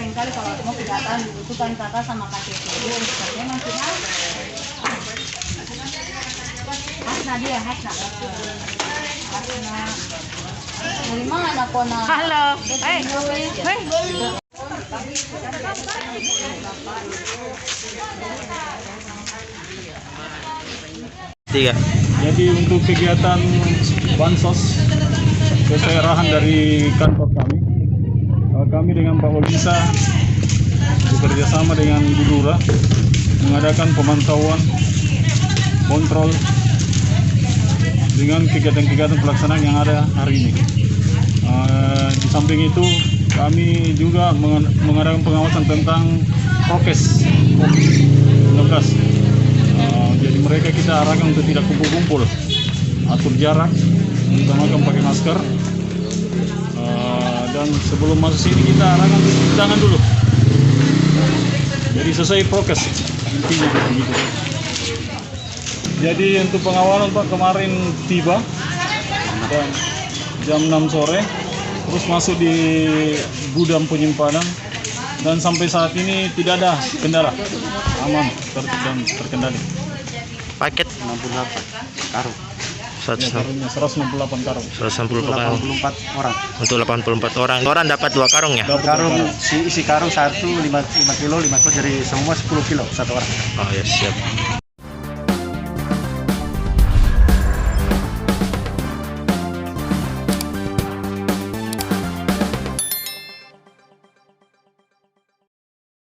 seringkali kalau mau kegiatan dibutuhkan kakak sama kakek itu memang kita Hasna dia Hasna dari mana anak kona halo Tiga. Jadi untuk kegiatan bansos sesuai arahan dari kantor kami dengan Pak Olisa bekerja sama dengan Ibu Lurah mengadakan pemantauan, kontrol dengan kegiatan-kegiatan pelaksanaan yang ada hari ini. Di samping itu kami juga mengadakan pengawasan tentang prokes COVID-19. Jadi mereka kita arahkan untuk tidak kumpul-kumpul, atur jarak, utamakan pakai masker, dan sebelum masuk sini kita arahkan untuk cuci tangan dulu. Jadi sesuai prokes intinya begitu. Jadi untuk pengawalan Pak kemarin tiba dan jam 6 sore, terus masuk di gudang penyimpanan dan sampai saat ini tidak ada kendala, aman dan terkendali. Paket 68 karung. Karungnya 168 karung. 164 orang. Untuk 84 orang. Orang dapat 2 karung ya? Karung isi karung 5 kilo, 5 kilo jadi semua 10 kilo satu orang. Oh ya siap.